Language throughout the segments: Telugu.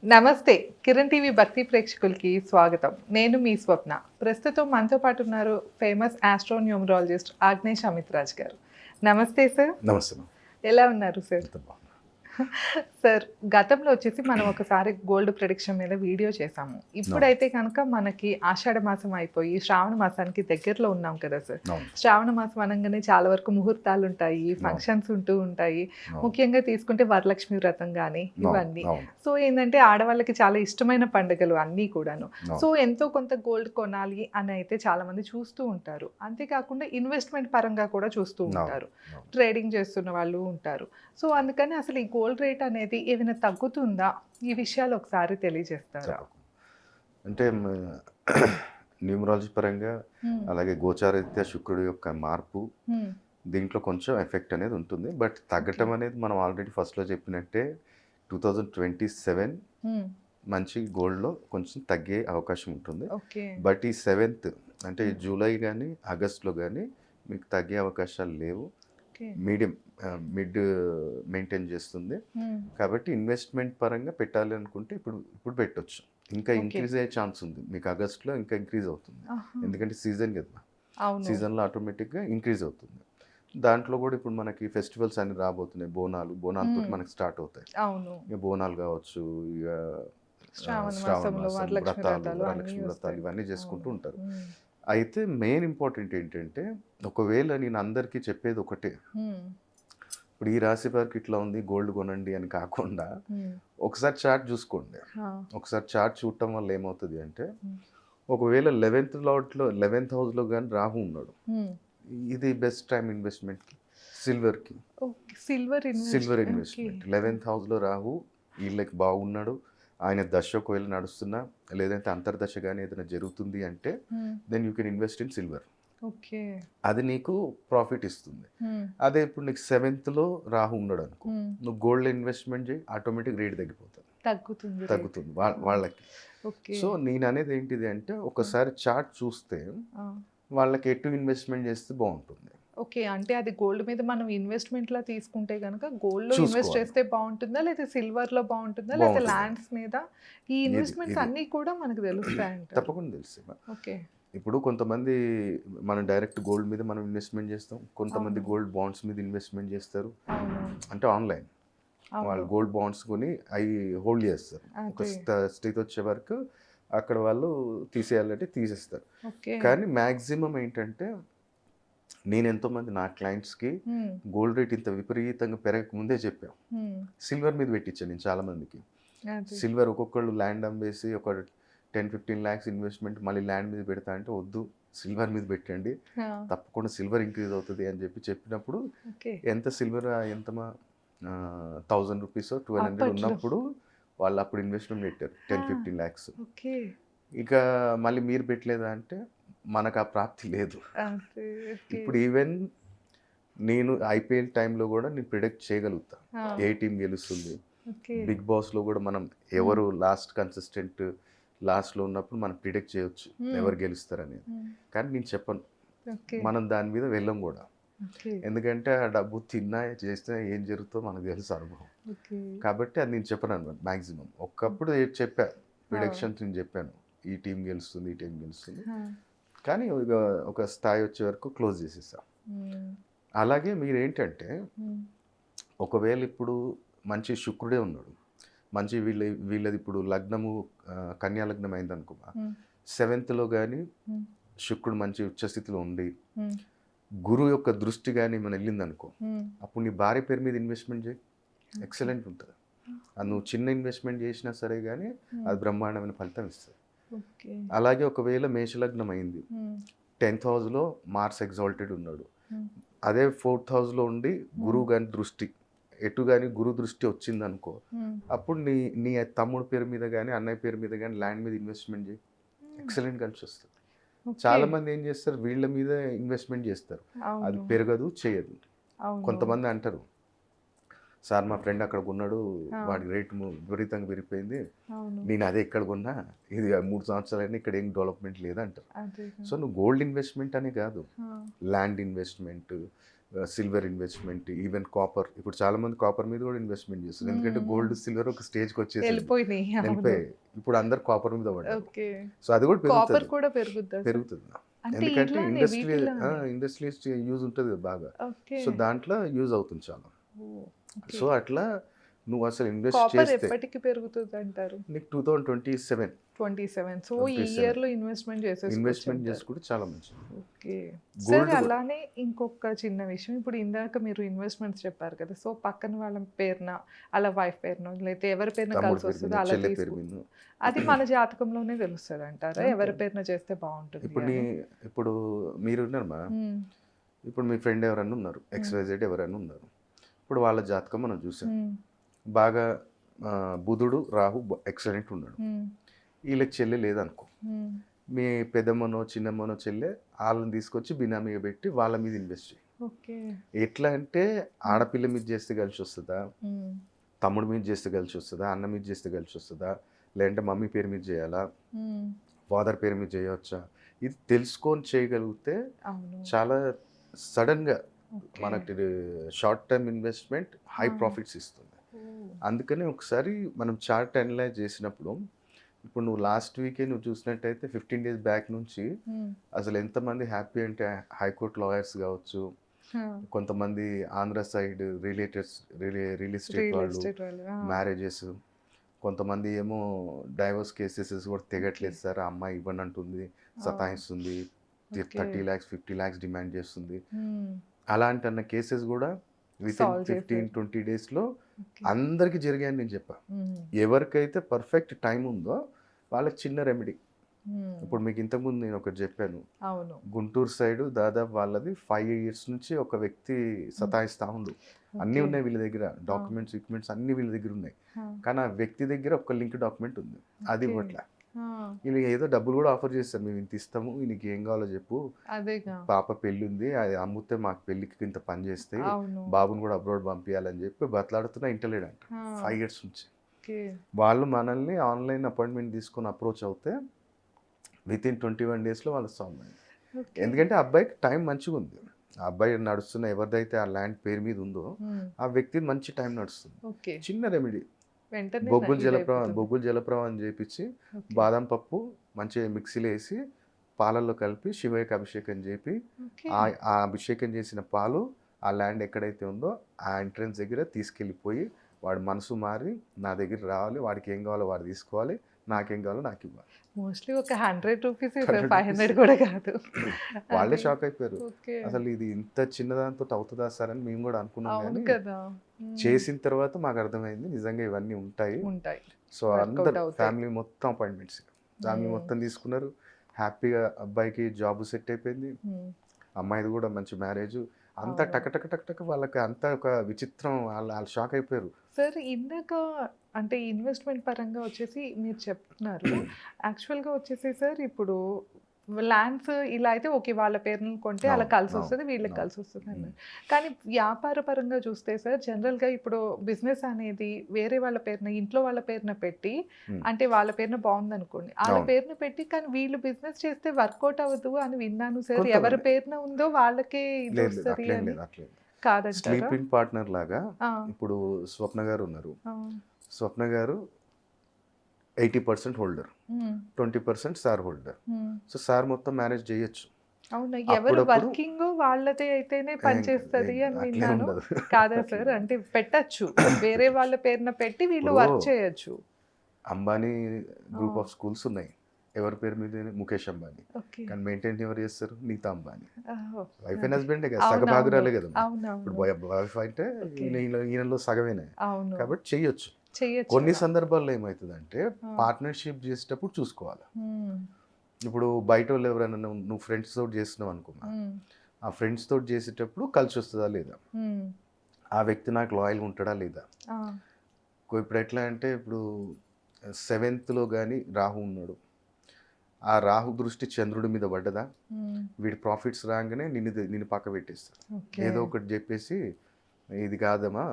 నమస్తే. కిరణ్ టీవీ భక్తి ప్రేక్షకులకి స్వాగతం. నేను మీ స్వప్న. ప్రస్తుతం మనతో పాటు ఉన్నారు ఫేమస్ ఆస్ట్రోన్యూమరాలజిస్ట్ ఆగ్నేష్ అమిత్రాజ్ గారు. నమస్తే సార్. నమస్తే మ్యామ్. ఎలా ఉన్నారు సార్? ఎంత బాగున్నా. సార్, గతంలో వచ్చేసి మనం ఒకసారి గోల్డ్ ప్రిడిక్షన్ మీద వీడియో చేసాము. ఇప్పుడైతే కనుక మనకి ఆషాఢ మాసం అయిపోయి శ్రావణ మాసానికి దగ్గరలో ఉన్నాం కదా సార్. అవును. శ్రావణ మాసం అనగానే చాలా వరకు ముహూర్తాలు ఉంటాయి, ఫంక్షన్స్ ఉంటూ ఉంటాయి. ముఖ్యంగా తీసుకుంటే వరలక్ష్మి వ్రతం కానీ ఇవన్నీ. సో ఏంటంటే ఆడవాళ్ళకి చాలా ఇష్టమైన పండుగలు అన్నీ కూడాను. సో ఎంతో కొంత గోల్డ్ కొనాలి అని అయితే చాలా మంది చూస్తూ ఉంటారు. అంతేకాకుండా ఇన్వెస్ట్మెంట్ పరంగా కూడా చూస్తూ ఉంటారు. ట్రేడింగ్ చేస్తున్న వాళ్ళు ఉంటారు. సో అందుకని అసలు ఈ గోల్డ్ రేట్ అనేది ఏమైనా తగ్గుతుందా? ఈ విషయాలు ఒకసారి తెలియజేస్తారా? అంటే న్యూమరాలజీ పరంగా అలాగే గోచారరీత్యా శుక్రుడు యొక్క మార్పు దీంట్లో కొంచెం ఎఫెక్ట్ అనేది ఉంటుంది. బట్ తగ్గటం అనేది మనం ఆల్రెడీ ఫస్ట్లో చెప్పినట్టే 2027 మంచి గోల్డ్లో కొంచెం తగ్గే అవకాశం ఉంటుంది. బట్ ఈ 7th అంటే జూలై కానీ ఆగస్ట్లో కానీ మీకు తగ్గే అవకాశాలు లేవు. మీడియం మిడ్ మెయింటైన్ చేస్తుంది. కాబట్టి ఇన్వెస్ట్మెంట్ పరంగా పెట్టాలి అనుకుంటే ఇప్పుడు పెట్టొచ్చు. ఇంకా ఇంక్రీజ్ అయ్యే ఛాన్స్ ఉంది. మీకు ఆగస్ట్లో ఇంకా ఇంక్రీజ్ అవుతుంది. ఎందుకంటే సీజన్ కదా, సీజన్లో ఆటోమేటిక్గా ఇంక్రీజ్ అవుతుంది. దాంట్లో కూడా ఇప్పుడు మనకి ఫెస్టివల్స్ అన్ని రాబోతున్నాయి. బోనాలతో మనకి స్టార్ట్ అవుతాయి. ఇక బోనాలు కావచ్చు, ఇక శ్రావణ మాసం వ్రతాలు, వరలక్ష్మి వ్రతాలు ఇవన్నీ చేసుకుంటూ ఉంటారు. అయితే మెయిన్ ఇంపార్టెంట్ ఏంటంటే, ఒకవేళ నేను అందరికీ చెప్పేది ఒకటే, ఇప్పుడు ఈ రాశి వారికి ఇట్లా ఉంది గోల్డ్ కొనండి అని కాకుండా ఒకసారి చార్ట్ చూసుకోండి. ఒకసారి చార్ట్ చూడటం వల్ల ఏమవుతుంది అంటే, ఒకవేళ 11th హౌస్లో కానీ రాహు ఉన్నాడు, ఇది బెస్ట్ టైం ఇన్వెస్ట్మెంట్కి. సిల్వర్కి సిల్వర్ ఇన్వెస్ట్మెంట్ 11th హౌస్లో రాహు వీళ్ళకి బాగున్నాడు. ఆయన దశ ఒకవేళ నడుస్తున్నా, లేదంటే అంతర్దశ కానీ ఏదైనా జరుగుతుంది అంటే then you can invest in silver. అది నీకు ప్రాఫిట్ ఇస్తుంది. అదే ఇప్పుడు నీకు 7th రాహు ఉన్నాడు అనుకో, నువ్వు గోల్డ్ ఇన్వెస్ట్మెంట్ చేయి, ఆటోమేటిక్ రేట్ తగ్గుతుంది వాళ్ళకి. సో నేను అనేది ఏంటిది అంటే, ఒకసారి చార్ట్ చూస్తే వాళ్ళకి ఎటు ఇన్వెస్ట్మెంట్ చేస్తే బాగుంటుంది. ఓకే, అంటే అది గోల్డ్ మీద మనం ఇన్వెస్ట్మెంట్ లా తీసుకుంటే కనుక గోల్డ్ లో ఇన్వెస్ట్ చేస్తే బాగుంటుందా, లేదా సిల్వర్ లో బాగుంటుందా, లేదా ల్యాండ్స్ మీద? ఈ ఇన్వెస్ట్మెంట్స్ అన్ని కూడా మనకు తెలుస్తాయంట. తప్పకుండా తెలుసు. ఓకే, ఇప్పుడు కొంతమంది మనం డైరెక్ట్ గోల్డ్ మీద మనం ఇన్వెస్ట్మెంట్ చేస్తాం, కొంతమంది గోల్డ్ బాండ్స్ మీద ఇన్వెస్ట్మెంట్ చేస్తారు. అంటే ఆన్లైన్ వాళ్ళు గోల్డ్ బాండ్స్ కొని అవి హోల్డ్ చేస్తారు. ఒక స్థితి వచ్చే వరకు అక్కడ వాళ్ళు తీసేయాలంటే తీసేస్తారు. కానీ మ్యాక్సిమం ఏంటంటే, నేను ఎంతోమంది నా క్లయింట్స్కి గోల్డ్ రేట్ ఇంత విపరీతంగా పెరగక ముందే చెప్పాను, సిల్వర్ మీద పెట్టించాను నేను చాలా మందికి. సిల్వర్ ఒక్కొక్కళ్ళు ల్యాండ్ అమ్మేసి ఒక 10-15 lakhs ఇన్వెస్ట్మెంట్ మళ్ళీ ల్యాండ్ మీద పెడతా అంటే, వద్దు సిల్వర్ మీద పెట్టండి, తప్పకుండా సిల్వర్ ఇంక్రీజ్ అవుతుంది అని చెప్పినప్పుడు, ఎంత సిల్వర్ ఎంతమా 1000 rupees 1200 ఉన్నప్పుడు వాళ్ళు అప్పుడు ఇన్వెస్ట్మెంట్ పెట్టారు 10-15 lakhs. ఇక మళ్ళీ మీరు పెట్టలేదా అంటే మనకు ఆ ప్రాప్తి లేదు. ఇప్పుడు ఈవెన్ నేను ఐపీఎల్ టైంలో కూడా నేను ప్రిడిక్ట్ చేయగలుగుతా ఏ టీం గెలుస్తుంది. బిగ్ బాస్లో కూడా మనం ఎవరు లాస్ట్ కన్సిస్టెంట్ లాస్ట్లో ఉన్నప్పుడు మనం ప్రిడిక్ట్ చేయొచ్చు ఎవరు గెలుస్తారనేది. కానీ నేను చెప్పను, మనం దాని మీద వెళ్ళం కూడా. ఎందుకంటే ఆ డబ్బు తిన్నా చేస్తే ఏం జరుగుతుందో మనకు తెలుసు అనుభవం. కాబట్టి అది నేను చెప్పను అనమాట మ్యాక్సిమం. ఒకప్పుడు చెప్పా ప్రిడిక్షన్స్, నేను చెప్పాను ఈ టీం గెలుస్తుంది, ఈ టీం గెలుస్తుంది, కానీ ఒక స్థాయి వచ్చే వరకు క్లోజ్ చేసేసాం. అలాగే మీరేంటంటే, ఒకవేళ ఇప్పుడు మంచి శుక్రుడే ఉన్నాడు, మంచి వీళ్ళది ఇప్పుడు లగ్నము కన్యా లగ్నం అయిందనుకో, 7th కానీ శుక్రుడు మంచి ఉచ్చస్థితిలో ఉండి గురువు యొక్క దృష్టి కానీ మనం వెళ్ళిందనుకో, అప్పుడు నీ భార్య పేరు మీద ఇన్వెస్ట్మెంట్ చేయి, ఎక్సలెంట్ ఉంటుంది. అది నువ్వు చిన్న ఇన్వెస్ట్మెంట్ చేసినా సరే కానీ అది బ్రహ్మాండమైన ఫలితం ఇస్తుంది. అలాగే ఒకవేళ మేషలగ్నం అయింది, 10th హౌస్లో మార్స్ ఎగ్జాల్టెడ్ ఉన్నాడు, అదే 4th హౌస్లో ఉండి గురువు కానీ దృష్టి ఎటు కానీ గురు దృష్టి వచ్చింది అనుకో, అప్పుడు నీ తమ్ముడు పేరు మీద కానీ అన్నయ్య పేరు మీద కానీ ల్యాండ్ మీద ఇన్వెస్ట్మెంట్ చేయి, ఎక్సలెంట్ కలిసి వస్తుంది. చాలా మంది ఏం చేస్తారు, వీళ్ళ మీద ఇన్వెస్ట్మెంట్ చేస్తారు, అది పెరగదు చేయదు. కొంతమంది అంటారు, సార్ మా ఫ్రెండ్ అక్కడ కొన్నాడు, వాడి రేట్ విపరీతంగా పెరిగిపోయింది, నేను అదే ఇక్కడ కొన్నా, ఇది 3 సంవత్సరాలైనా ఇక్కడ ఏం డెవలప్మెంట్ లేదంటారు. సో నువ్వు గోల్డ్ ఇన్వెస్ట్మెంట్ అని కాదు, land investment, silver investment, even copper. ఇప్పుడు చాలా మంది కాపర్ మీద కూడా ఇన్వెస్ట్మెంట్ చేస్తారు, ఎందుకంటే గోల్డ్ సిల్వర్ ఒక స్టేజ్కి వచ్చేసి వెళ్ళిపోయినాయి. వెళ్ళిపోయాయి. ఇప్పుడు అందరు కాపర్ మీద పడ్డారు. ఓకే. సో అది కూడా కాపర్ పెరుగుతుంది కూడా పెరుగుద్దా సార్? పెరుగుతుంది అంటే ఎందుకంటే ఇట్లానే ఇండస్ట్రీస్ యూజ్ ఉంటుంది కదా బాగా. ఓకే. సో దాంట్లో యూజ్ అవుతుంది చాలా. సో అట్లా నువ్వు అసలు ఇన్వెస్ట్ కాపర్ చేస్తే ఎప్పటికి పెరుగుతుంది అంటారు? నీకు 2027 27. సో ఈ 27. ఇయర్ లో ఇన్వెస్ట్మెంట్ ఇన్వెస్ట్మెంట్ చేసేసుకోవచ్చు. చేసుకుంటే చాలా మంచిది. ఓకే. Gold సార్ కూడా. అలానే ఇంకొక చిన్న విషయం, ఇప్పుడు ఇందాక మీరు ఇన్వెస్ట్మెంట్స్ చెప్పారు కదా, సో పక్కన వాళ్ళ పేరున అలా వైఫ్ పేరున లేకపోతే ఎవరి పేరున తమ్ముడు కలిసి పేరు వస్తుందో మీద, అలా చెల్లె పేరు తీసుకు, మీద. అది మన జాతకంలోనే తెలుస్తుంది అంటారా అంతే. ఎవరి పేరున చేస్తే బాగుంటుంది ఇప్పుడు అని? ఇప్పుడు మీరు ఉన్నారమ్మా, మ్మ్. ఇప్పుడు మీ ఫ్రెండ్ ఎవరైనా ఉన్నారు, XYZ ఎవరైనా ఉన్నారు. ఇప్పుడు వాళ్ళ జాతకం మనం చూసాం, మ్మ్. బాగా బుధుడు రాహు ఎక్సలెంట్ ఉన్నాడు. మ్మ్. వీళ్ళకి చెల్లె లేదనుకో, మ్మ్. మీ పెద్దమ్మనో చిన్నమ్మనో చెల్లె వాళ్ళని తీసుకొచ్చి బినామీగా పెట్టి వాళ్ళ మీద ఇన్వెస్ట్ చేయి. ఓకే. ఎట్లా అంటే ఆడపిల్ల మీద చేస్తే కలిసి వస్తుందా, మ్మ్. తమ్ముడు మీద చేస్తే కలిసి వస్తుందా, అన్న మీద చేస్తే కలిసి వస్తుందా, లేదంటే మమ్మీ పేరు మీద చేయాలా, మ్మ్. ఫాదర్ పేరు మీద చేయవచ్చా, ఇది తెలుసుకొని చేయగలిగితే అవును. చాలా సడన్గా ఓకే. మనకి షార్ట్ టర్మ్ ఇన్వెస్ట్మెంట్ హై ఆ. ప్రాఫిట్స్ ఇస్తుంది. ఓ. అందుకని ఒకసారి మనం చార్ట్ అనలైజ్ చేసినప్పుడు, ఇప్పుడు నువ్వు లాస్ట్ వీకే నువ్వు చూసినట్టయితే 15 days బ్యాక్ నుంచి మ్మ్. అసలు ఎంతమంది హ్యాపీ అంటే హైకోర్టు లాయర్స్ కావచ్చు, హా. కొంతమంది Andhra side real estate real వాళ్ళు, ఎస్టేట్ వాళ్ళు. ఆ. మ్యారేజెస్, కొంతమంది ఏమో డైవర్స్ కేసెస్ కూడా తెగట్లేదు సార్, ఆ అమ్మాయి ఇవ్వని అంటుంది, సతాయిస్తుంది, Okay. 30 lakhs 50 lakhs డిమాండ్ చేస్తుంది. మ్మ్. అలాంటి అన్న కేసెస్ కూడా విత్ ఇన్ Solve 15-20 daysలో ఓకే. అందరికీ జరిగాయని నేను చెప్పా. మ్మ్. ఎవరికైతే పర్ఫెక్ట్ టైం ఉందో వాళ్ళకి చిన్న రెమెడీ. మ్మ్. ఇప్పుడు మీకు ఇంతకుముందు నేను ఒకటి చెప్పాను, అవును. గుంటూరు సైడ్ దాదాపు వాళ్ళది 5 years నుంచి ఒక వ్యక్తి సతాయిస్తా ఉండు. అన్నీ ఓకే. ఉన్నాయి వీళ్ళ దగ్గర, డాక్యుమెంట్స్ అన్నీ వీళ్ళ దగ్గర ఉన్నాయి, హా. కానీ ఆ వ్యక్తి దగ్గర ఒక లింక్ డాక్యుమెంట్ ఉంది, అది ఓకే. ఇవ్వట్లే. ఆ. వీళ్ళు ఏదో డబ్బులు కూడా ఆఫర్ చేస్తారు, మేము ఇంత ఇస్తాము, నీకు ఏం కావాలో చెప్పు, అదేగా. పాప పెళ్ళి ఉంది, అది అమ్ముతే మాకు పెళ్ళికి ఇంత పని చేస్తే అవును. బాబుని కూడా అబ్రాడ్ పంపించాలని చెప్పి బతలాడుతున్నా, ఇంటలేడంట. ఆ. 5 years నుంచి ఓకే. వాళ్ళు మనల్ని ఆన్లైన్ అపాయింట్మెంట్ తీసుకొని అప్రోచ్ అవుతే విత్ ఇన్ 21 daysలో వాళ్ళు సాల్వ్ అయింది. ఓకే. ఎందుకంటే ఆ అబ్బాయికి టైం మంచిగా ఉంది, ఆ అబ్బాయి నడుస్తున్న ఎవరిదైతే ఆ ల్యాండ్ పేరు మీద ఉందో మ్మ్. ఆ వ్యక్తి మంచి టైం నడుస్తుంది. ఓకే. చిన్న రెమెడీ, వెంటనే బొగ్గుల ఇది అయిపోతుంది. జలప్రవాహం చేపించి ఓకే. బాదం పప్పు మంచిగా మిక్సీలో వేసి పాలల్లో కలిపి శివయ్యకి అభిషేకం చేపి, ఓకే. ఆ అభిషేకం చేసిన పాలు ఆ ల్యాండ్ ఎక్కడైతే ఉందో ఆ ఎంట్రన్స్ దగ్గర తీసుకెళ్ళిపోయి వాడి మనసు మారి నా దగ్గర రావాలి, వాడికి ఏం కావాలో వాడు తీసుకోవాలి, నాకేం కావాలో నాకు ఇవ్వాలి. మోస్ట్లీ ఒక 100 రూపీస్ 100 500 కూడా కాదు. వాళ్ళే అది. షాక్ అయిపోయారు, ఓకే. అసలు ఇది ఇంత చిన్నదాంతో అవుతుందా సార్ అని మేము కూడా అనుకున్నాం, అవును కానీ కదా. మ్మ్. చేసిన తర్వాత మాకు అర్థమైంది నిజంగా ఇవన్నీ ఉంటాయి. ఉంటాయి. సో Workout అందరు అవుతాయి. ఫ్యామిలీ మొత్తం అపాయింట్మెంట్స్, ఫ్యామిలీ మ్మ్. మొత్తం తీసుకున్నారు. హ్యాపీగా అబ్బాయికి జాబ్ సెట్ అయిపోయింది, మ్మ్. అమ్మాయిది కూడా మంచి మ్యారేజ్, అంతా అవును. టక్ టక్ టక్ టక్ వాళ్ళకి అంతా ఒక విచిత్రం, వాళ్ళు షాక్ అయిపోయారు. సార్ ఇందాక అంటే ఇన్వెస్ట్మెంట్ పరంగా వచ్చేసి మీరు చెప్తున్నారు, యాక్చువల్గా వచ్చేసి సార్ ఇప్పుడు ల్యాండ్స్ ఇలా అయితే ఓకే, వాళ్ళ పేరును కొంటే అలా అవును, కలిసి అవును, వస్తుంది, వీళ్ళకి అవును. కలిసి వస్తుంది అన్నారు. కానీ వ్యాపార పరంగా చూస్తే సార్ జనరల్గా ఇప్పుడు బిజినెస్ అనేది వేరే వాళ్ళ పేరున, ఇంట్లో వాళ్ళ పేరున పెట్టి, Hmm. అంటే వాళ్ళ పేరున బాగుంది అనుకోండి, వాళ్ళ అవును. పేరున పెట్టి కానీ వీళ్ళు బిజినెస్ చేస్తే వర్కౌట్ అవ్వదు అని విన్నాను సార్. కొంతమంది. ఎవరి పేరున ఉందో వాళ్ళకే ఇది లేదు లేదు, వస్తుంది అట్లేం అని. లేదు, అట్లేదు. కాదంటారా? స్లీపింగ్ పార్ట్నర్ లాగా ఆ, ఇప్పుడు స్వప్న గారు ఉన్నారు, ఆ, స్వప్న గారు 80% హోల్డర్, ఉమ్, 20% సార్ హోల్డర్. ఉమ్. సో సార్ మొత్తం మేనేజ్ చేయొచ్చు. అవునా, ఎవరు అప్పుడప్పుడు వర్కింగ్ వాళ్ళదే అయితేనే పనిచేస్తుంది అని అట్లే విన్నాను. ఉండదు. కాదా సార్, అంటే పెట్టచ్చు, వేరే వాళ్ళ పేరున పెట్టి వీళ్ళు ఇప్పుడు వర్క్ చేయొచ్చు. అంబానీ గ్రూప్ ఆఫ్ స్కూల్స్ ఉన్నాయి, ఎవరి పేరు మీద? ముఖేష్ అంబానీ. ఓకే. కానీ మెయింటైన్ ఎవరు చేస్తారు? నీతా అంబానీ. ఆహో. వైఫ్ అండ్ హస్బెండే కదా, అవునవును. సగభాగరాలే కదా. ఇప్పుడు అవునవును. వైఫ్ అంటే Okay. ఈయనలో సగమేనే, అవును. కాబట్టి చెయ్యొచ్చు. చెయ్యొచ్చు. కొన్ని సందర్భాల్లో ఏమవుతుందంటే ఆ. పార్ట్నర్షిప్ చేసేటప్పుడు చూసుకోవాలి. ఉమ్, ఇప్పుడు బయట వాళ్ళు ఎవరైనా నువ్వు ఫ్రెండ్స్ తోటి చేస్తున్నావు అనుకున్నా, ఉమ్, ఆ ఫ్రెండ్స్ తోటి చేసేటప్పుడు కలిసి వస్తుందా లేదా, ఉమ్, ఆ వ్యక్తి నాకు లాయల్గా ఉంటాడా లేదా. ఆ, ఇప్పుడు ఎట్లా అంటే ఇప్పుడు 7th కానీ రాహు ఉన్నాడు, ఆ రాహు దృష్టి చంద్రుడి మీద పడ్డదా, ఉమ్, వీడి ప్రాఫిట్స్ రాగానే నిన్ను పక్క పెట్టేస్తారు. ఓకే. ఏదో ఒకటి చెప్పేసి ఇది కాదమ్మా,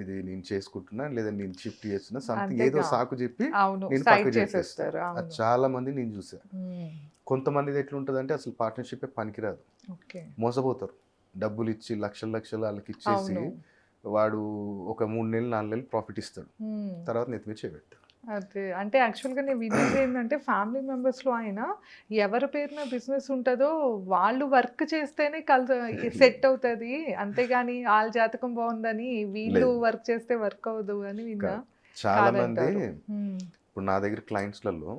ఇది నేను చేసుకుంటున్నా లేదా నేను షిఫ్ట్ చేస్తున్నా సంథింగ్, ఏదో అంతేగా. సాకు చెప్పి అవును, నేను సైడ్ పక్క చేసేస్తారు. చేసేస్తారు. అది అవును. చాలా మంది నేను చూసా. ఉమ్, కొంతమందిది ఎట్లుంటుందంటే అసలు పార్ట్నర్షిప్ పనికిరాదు, ఓకే. మోసపోతారు. డబ్బులు ఇచ్చి లక్షలు లక్షలు వాళ్ళకి ఇచ్చేసి అవును. వాడు ఒక 3 నెలలు 4 నెలలు ప్రాఫిట్ ఇస్తాడు, తర్వాత నెత్తి మీద చేయబెట్టాడు. అదే. అంటే యాక్చువల్‌గా నేను విన్నది ఏంటంటే ఫ్యామిలీ మెంబర్స్‌లో అయినా ఎవరి పేరున బిజినెస్ ఉంటదో వాళ్ళు వర్క్ చేస్తేనే సెట్ అవుతది. అంతేగాని ఆళ్ళ జాతకం బావుందని వీళ్ళు లేదు. వర్క్ చేస్తే వర్క్ అవ్వదు అని విన్నా. చాలా మంది కాదంటారు. హ్మ్. ఇప్పుడు నా దగ్గర క్లయింట్స్‌లలో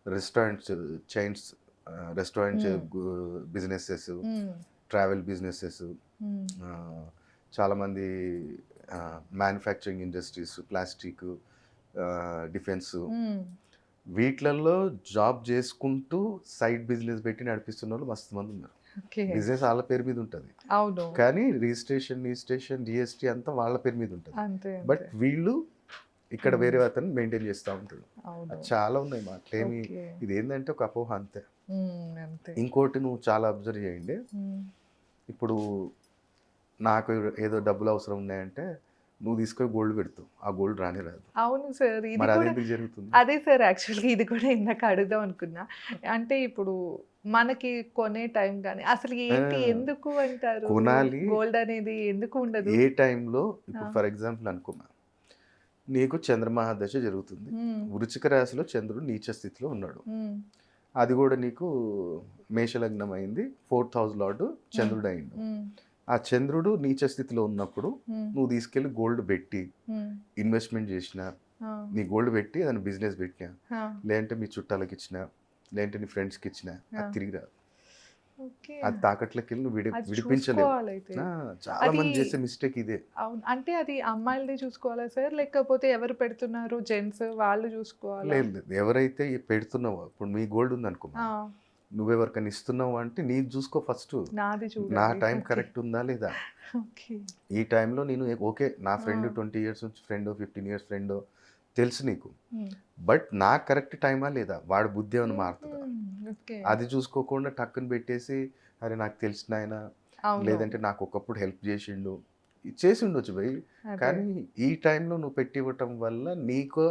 రెస్టారెంట్స్ చైన్స్, రెస్టారెంట్ బిజినెసెస్, హ్మ్. ట్రావెల్ బిజినెసెస్, హ్మ్. చాలామంది మ్యానుఫ్యాక్చరింగ్ ఇండస్ట్రీస్, ప్లాస్టిక్, డిఫెన్స్, హ్మ్. వీటిలలో జాబ్ చేసుకుంటూ సైడ్ బిజినెస్ పెట్టి నడిపిస్తున్న వాళ్ళు మస్తు మంది ఉన్నారు. ఓకే. బిజినెస్ వాళ్ళ పేరు మీద ఉంటుంది, అవును. కానీ రిజిస్ట్రేషన్ జిఎస్టీ అంతా వాళ్ళ పేరు మీద ఉంటుంది. అంతే. బట్ అంతే. వీళ్ళు ఇక్కడ వేరే అతను మెయింటైన్ చేస్తూ ఉంటాడు. అవును. అది చాలా ఉన్నాయి మాటలేమి. ఓకే. ఇది ఏంటంటే ఒక అపోహ అంతే. అంతే. ఇంకోటి నువ్వు చాలా అబ్జర్వ్ చేయండి. హ్మ్. ఇప్పుడు నాకు ఏదో డబ్బులు అవసరం ఉన్నాయంటే నువ్వు తీసుకొని గోల్డ్ పెడతావు, ఆ గోల్డ్ రానే రాదు. అవును సార్. ఇది మరి అది కూడా ఎందుకు జరుగుతుంది? అదే సార్ యాక్చువల్‌గా ఇది కూడా ఇందాక అడుగుదాం అనుకున్నా. అంటే ఇప్పుడు మనకి కొనే టైం గాని అసలు ఏంటి? ఆ, ఎందుకు అంటారు? కొనాలి. గోల్డ్ అనేది ఎందుకు ఉండదు? ఏ టైంలో ఇప్పుడు ఆ! ఫర్ ఎగ్జాంపుల్ అనుకున్నా, నీకు చంద్రమహాదశ జరుగుతుంది, హ్మ్. వృచ్చిక రాశిలో చంద్రుడు నీచ స్థితిలో ఉన్నాడు. హ్మ్. అది కూడా నీకు మేషలగ్నం అయింది, 4th హౌస్ లార్డ్ చంద్రుడు అయిండు. హ్మ్. ఆ చంద్రుడు నీచ స్థితిలో ఉన్నప్పుడు హ్మ్. నువ్వు తీసుకెళ్ళి గోల్డ్ పెట్టి హ్మ్. ఇన్వెస్ట్మెంట్ చేసినా, ఆ! నీ గోల్డ్ పెట్టి ఏదైనా బిజినెస్ పెట్టినా, ఆ! లేదంటే మీ చుట్టాలకి ఇచ్చినా, లేదంటే నీ ఫ్రెండ్స్కి ఇచ్చినా, ఆ! అది తిరిగి రాదు. ఓకే. అది తాకట్లోకి వెళ్ళి నువ్వు అది విడిపించలేవు. చూసుకోవాలైతే. ఆ, చాలా అది మంది చేసే మిస్టేక్ ఇదే. అవును. అంటే అది అమ్మాయిలదే చూసుకోవాలా సార్? లేకపోతే ఎవరు పెడుతున్నారు జెంట్స్ వాళ్ళు చూసుకోవాలా? లేదు లేదు, ఎవరైతే ఈ పెడుతున్నావో, ఇప్పుడు మీ గోల్డ్ ఉందనుకో, ఆ! నువ్వెవరికైనా ఇస్తున్నావు అంటే నీది చూసుకో ఫస్ట్. నాది నా చూడాలి. Time okay. కరెక్ట్ ఉందా లేదా? ఓకే. ఈ టైంలో నేను ఓకే, నా ఆ! ఫ్రెండ్ 20 ఇయర్స్ నుంచి ఫ్రెండో, 15 ఇయర్స్ ఫ్రెండో తెలుసు నీకు, హ్మ్. బట్ నాకు కరెక్ట్ టైమా లేదా? వాడి బుద్ధి ఏమైనా మారుతుందా? ఓకే. అది చూసుకోకుండా టక్కుని పెట్టేసి, అరే నాకు తెలిసిన ఆయన, అవును. లేదంటే నాకు ఒకప్పుడు హెల్ప్ చేసిండు, చేసి ఉండొచ్చు భయ్, అదే. కానీ ఈ టైంలో నువ్వు పెట్టి ఇవ్వటం వల్ల నీకు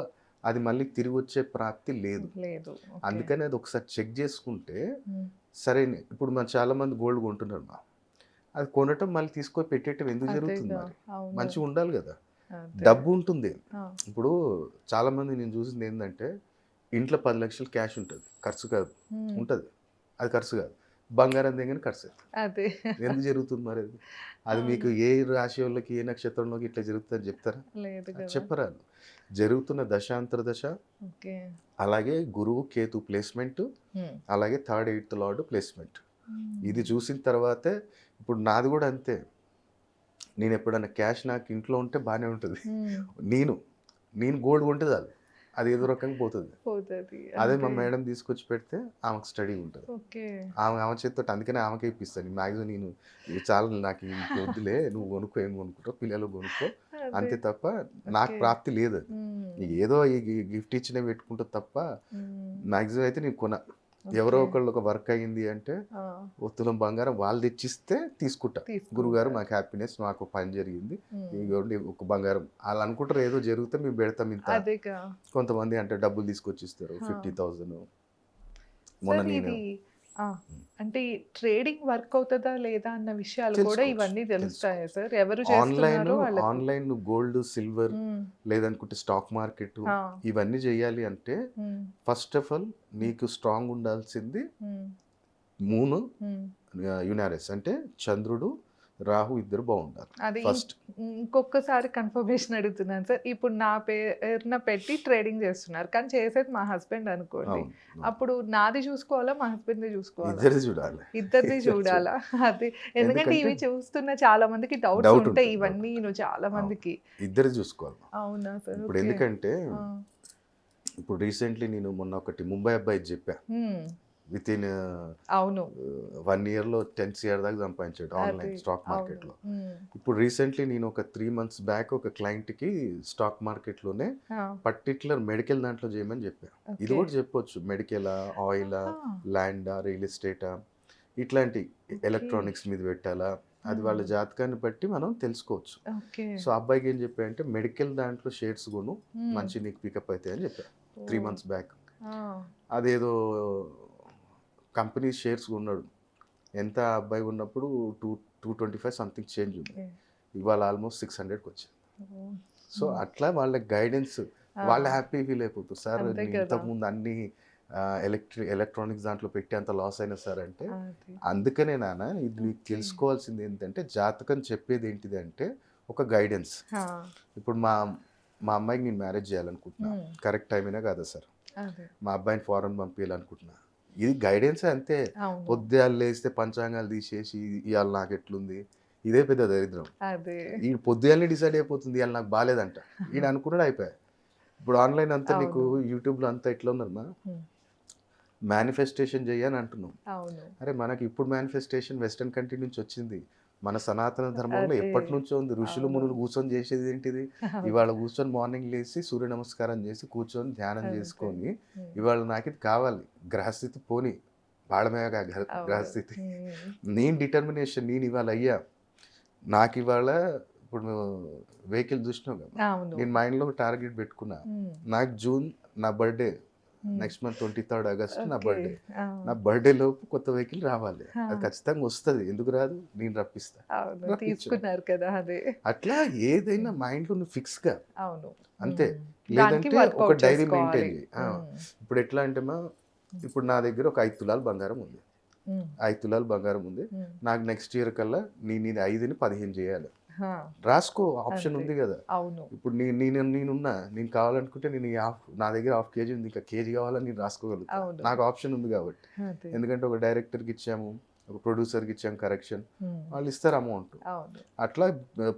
అది మళ్ళీ తిరిగి వచ్చే ప్రాప్తి లేదు. లేదు. ఓకే. అందుకని అది ఒకసారి చెక్ చేసుకుంటే హ్మ్. సరే. ఇప్పుడు మన చాలా మంది గోల్డ్ కొంటున్నారు అది కొనటం మళ్ళీ తీసుకొని పెట్టేయటం ఎందుకు జరుగుతుంది అదేగా. మరి? అవును. మంచిగా ఉండాలి కదా. అదే. డబ్బు ఉంటుంది. ఆ! ఇప్పుడు చాలా మంది నేను చూసింది ఏంటంటే, ఇంట్లో 10 లక్షలు క్యాష్ ఉంటుంది, ఖర్చు కాదు, హ్మ్. ఉంటుంది, అది ఖర్చు కాదు, బంగారం దిగని ఖర్చు అవుతుంది. అదే. ఎందుకు జరుగుతుంది మరి అది? అది మీకు అవును. ఏ రాశి వాళ్ళకి ఏ నక్షత్రంలోకి ఇట్లా జరుగుతుందని చెప్తారా? లేదు అది కదా! చెప్పరాదు. జరుగుతున్న దశాంతర దశ, ఓకే. అలాగే గురువు కేతు ప్లేస్మెంట్, హ్మ్. అలాగే 3rd 8th లార్డ్ ప్లేస్మెంట్. ఇది హ్మ్. చూసిన తర్వాతే ఇప్పుడు నాది కూడా అంతే. నేను ఎప్పుడన్నా క్యాష్ నాకు ఇంట్లో ఉంటే బాగానే ఉంటుంది. హ్మ్. నేను నేను గోల్డ్ కొంటే చాలు, అది ఏదో రకంగా పోతుంది. పోతది. అదే మా అంతే. మేడం తీసుకొచ్చి పెడితే ఆమెకు స్టడీ ఉంటుంది. ఓకే. ఆమె చేతితో, అందుకనే ఆమెకే ఇప్పిస్తాను మ్యాక్సిమం. నేను ఇది చాలు నాకు ఇంక వద్దులే, నువ్వు కొనుక్కో, ఏం కొనుక్కుంటావు పిల్లలు కొనుక్కో, అదే. అంతే తప్ప నాకు ఓకే. ప్రాప్తి లేదు అది. హ్మ్. ఏదో ఈ గిఫ్ట్ ఇచ్చినవి పెట్టుకుంటా తప్ప హ్మ్. మ్యాక్సిమం అయితే నేను కొన. ఎవరో ఓకే. ఒకళ్ళు ఒక వర్క్ అయ్యింది అంటే ఆ! ఓ తులం బంగారం వాళ్ళు తెచ్చిస్తే తీసుకుంటా. గురుగారు తీసుకుంటారు. మాకు హ్యాపీనెస్, మాకు పని జరిగింది, హ్మ్. ఇదిగోండి ఒక బంగారం. వాళ్ళు అనుకుంటారు ఏదో జరిగితే మేము పెడతాం ఇంత. అదేగా. కొంతమంది అంటే డబ్బులు తీసుకొచ్చి ఇస్తారు, ఆ! 50,000. మొన్న సార్ నేను ఇది ఆ! అంటే ట్రేడింగ్ వర్క్ అవుతదా లేదా అన్న విషయాలు కూడా తెలుసుకోవచ్చు, ఇవన్నీ తెలుస్తాయా తెలుసుకోవచ్చు. సార్? ఎవరు ఆన్లైన్ చేస్తున్నారో వాళ్ళకు. ఆన్లైన్ గోల్డ్, సిల్వర్, హ్మ్. లేదనుకుంటే స్టాక్ మార్కెట్, ఆ! ఇవన్నీ చేయాలి అంటే హ్మ్. ఫస్ట్ ఆఫ్ ఆల్ నీకు స్ట్రాంగ్ ఉండాల్సింది హ్మ్. మూన్, హ్మ్. యునారెస్ అంటే చంద్రుడు, రాహు ఇద్దరు బాగుండాలి అది ఫస్ట్. ఇంకొకసారి కన్ఫర్మేషన్ అడుగుతున్నాను సార్. ఇప్పుడు నా పేరున పెట్టి ట్రేడింగ్ చేస్తున్నారు. కానీ చేసేది మా హస్బెండ్ అనుకోండి. అవును, అవును. అప్పుడు నాది చూసుకోవాలా? మా హస్బెండ్‌ది చూసుకోవాలా? ఇద్దరు చూడాలి. ఇద్దరిది ఇద్దరు చూడాలి. చూడాలా? అది ఎందుకంటే ఎందుకంటే ఇవి చూస్తున్న చాలా మందికి డౌట్స్ డౌట్ ఉంటాయి ఉంటుంది, డౌట్ ఇవన్నీను చాలా అవును, మందికి. ఇద్దరు చూసుకోవాలి. అవునా సార్? ఇప్పుడు ఓకే. ఎందుకంటే ఆ! ఇప్పుడు రీసెంట్లీ నేను మొన్న ఒకటి ముంబై అబ్బాయి చెప్పా, హ్మ్. విత్ ఇన్ అవును. 1 ఇయర్లో 10 CR దాకా సంపాదించాడు అది. ఆన్లైన్ స్టాక్ అవును. మార్కెట్లో. హ్మ్. ఇప్పుడు రీసెంట్లీ నేను ఒక 3 months బ్యాక్ ఒక క్లయింట్కి స్టాక్ మార్కెట్లోనే ఆ! పర్టిక్యులర్ మెడికల్ దాంట్లో చేయమని చెప్పా. ఇది ఓకే. కూడా చెప్పొచ్చు, మెడికలా, ఆయిలా, ఆహా! ల్యాండా, రియల్ ఎస్టేటా, ఇట్లాంటి ఓకే. ఎలక్ట్రానిక్స్ మీద పెట్టాలా, అది వాళ్ళ హ్మ్. జాతకాన్ని బట్టి మనం తెలుసుకోవచ్చు. ఓకే. సో అబ్బాయికి ఏం చెప్పా అంటే మెడికల్ దాంట్లో షేర్స్ కొను, హ్మ్. మంచి నీకు పికప్ అవుతాయి అని చెప్పా 3 ఓహ్! months back. ఆ! అదేదో కంపెనీ షేర్స్ కొన్నాడు. ఎంత ఆ అబ్బాయి ఉన్నప్పుడు 225 సంథింగ్ చేంజ్ ఉంది. Okay. ఇవాళ ఆల్మోస్ట్ 600కి వచ్చింది. Oh. సో అట్లా వాళ్ళ గైడెన్స్ వాళ్ళు హ్యాపీ ఫీల్ అయిపోతారు. సార్ అంతే కదా. ఇంతకుముందు అన్ని ఎలక్ట్రానిక్స్ దాంట్లో పెట్టి అంత లాస్ అయినా సార్ అంటే, అది. అందుకనే నాన్న ఇది మీకు Okay. తెలుసుకోవాల్సింది ఏంటంటే జాతకం చెప్పేది ఏంటిది అంటే ఒక గైడెన్స్. హా. ఇప్పుడు మా మా అమ్మాయికి నేను మ్యారేజ్ చేయాలనుకుంటున్నా, కరెక్ట్ టైం అయినా కాదా సార్? అదే. మా అబ్బాయిని ఫారెన్ పంపించాలనుకుంటున్నా, ఇది గైడెన్స్ అంతే. అవును. పొద్దుగాలు లేస్తే పంచాంగాలు తీసేసి ఇవాళ నాకు ఎట్లుంది, ఇదే పెద్ద దరిద్రం. అదే. ఈ పొద్దుగానే డిసైడ్ అయిపోతుంది ఇవాళ నాకు బాగాలేదంట, ఈయన అనుకున్నాడు అయిపోయాయి. ఇప్పుడు ఆన్లైన్ అంతా నీకు అవును. యూట్యూబ్లో అంతా ఎట్లా ఉందమ్మా, Hmm. మేనిఫెస్టేషన్ చెయ్యని అంటున్నాం. అవును. అరే మనకి ఇప్పుడు మేనిఫెస్టేషన్ వెస్టర్న్ కంట్రీ నుంచి వచ్చింది, మన సనాతన ధర్మంలో అదే. ఎప్పటి నుంచో ఉంది. ఋషులు అవును. మునులు కూర్చొని చేసేది ఏంటిది? ఇవాళ కూర్చొని మార్నింగ్ లేచి సూర్య నమస్కారం చేసి కూర్చొని ధ్యానం అంతే. చేసుకొని Hmm. ఇవాళ నాకు ఇది కావాలి, గ్రహస్థితి పోని బాడమేగా అవును. గ్రహస్థితి, Hmm. నేను డిటర్మినేషన్, నేను ఇవాళ అయ్యా, నాకు ఇవాళ ఇప్పుడు వెహికల్ చూసినావు కదా, అవును. నేను మైండ్లో టార్గెట్ పెట్టుకున్నా, Hmm. నాకు జూన్ నా birthday, Hmm. Next month 23rd August నా Okay. బర్త్డే, ఆ. నా బర్త్డే లోపు కొత్త వెహికల్ రావాలి. హా. అది ఖచ్చితంగా వస్తుంది, ఎందుకు రాదు, నేను రప్పిస్తా. అవును. రప్పించు. తీసుకున్నారు కదా అదే. అట్లా ఏదైనా మైండ్లో నువ్వు ఫిక్స్గా అవును. అంతే. Hmm. లేదంటే దానికి వర్కౌట్ ఒక డైరీ చేసుకోవాలి. మెయింటైన్ చేయి. ఇప్పుడు ఎట్లా అంటే ఇప్పుడు నా దగ్గర ఒక 5 తులాలు బంగారం ఉంది, 5 తులాలు బంగారం ఉంది, నాకు నెక్స్ట్ ఇయర్ కల్లా నేను ఇది 5ని 15 చేయాలి. రాసుకో, ఆప్షన్ అంతే. ఉంది కదా. అవును. ఇప్పుడు నేనున్నా, నేను కావాలనుకుంటే నేను నా దగ్గర హాఫ్ కేజీ ఉంది, ఇంకా కేజీ కావాలని నేను రాసుకోగలుగుతాను, అవును. నాకు ఆప్షన్ ఉంది కాబట్టి. అదే. ఎందుకంటే ఒక డైరెక్టర్కి ఇచ్చాము, ఒక ప్రొడ్యూసర్కి ఇచ్చాము కరెక్షన్, Hmm. వాళ్ళు ఇస్తారు అమౌంట్. అవును. అట్లా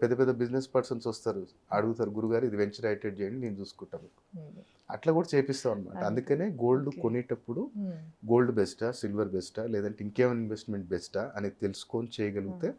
పెద్ద పెద్ద బిజినెస్ పర్సన్స్ వస్తారు, అడుగుతారు గురుగారు ఇది వెంచర్ ఐటెడ్ చేయండి, నేను చూసుకుంటాను. Hmm. అట్లా కూడా చేపిస్తాం అనమాట. అంతే. అందుకనే గోల్డ్ Okay. కొనేటప్పుడు Hmm. గోల్డ్ బెస్టా, సిల్వర్ బెస్టా, లేదంటే ఇంకేమైనా ఇన్వెస్ట్మెంట్ బెస్టా అనేది తెలుసుకొని చేయగలిగితే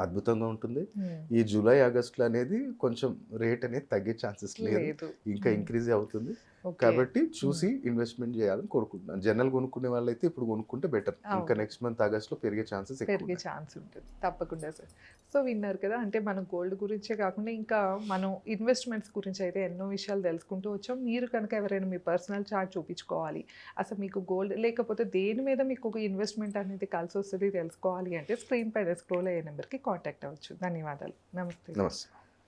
అద్భుతంగా ఉంటుంది. Hmm. ఈ జూలై ఆగస్టులో అనేది కొంచెం రేట్ అనేది తగ్గే ఛాన్సెస్ లేదు, లేదు. ఇంకా Hmm. ఇంక్రీజ్ అవుతుంది. Okay. కాబట్టి చూసి ఇన్వెస్ట్మెంట్ చేయాలని కోరుకుంటున్నాను. జనరల్ కొనుక్కునే వాళ్ళైతే ఇప్పుడు కొనుక్కుంటే బెటర్, ఇంకా అవును. నెక్స్ట్ మంత్ ఆగస్ట్లో పెరిగే ఛాన్సెస్ ఎక్కువ పెరిగే ఉన్నాయి. ఛాన్స్ ఉంటుంది తప్పకుండా సార్. సో విన్నారు కదా, అంటే మనం గోల్డ్ గురించే కాకుండా ఇంకా మనం ఇన్వెస్ట్మెంట్స్ గురించి అయితే ఎన్నో విషయాలు తెలుసుకుంటూ వచ్చాం. మీరు కనుక ఎవరైనా మీ పర్సనల్ చార్ట్ చూపించుకోవాలి, అసలు మీకు గోల్డ్ లేకపోతే దేని మీద మీకు ఒక ఇన్వెస్ట్మెంట్ అనేది కలిసి వస్తుంది తెలుసుకోవాలి అంటే స్క్రీన్ పైన స్క్రోల్ అయ్యే నెంబర్కి కాంటాక్ట్ అవ్వచ్చు. ధన్యవాదాలు. నమస్తే. నమస్తే.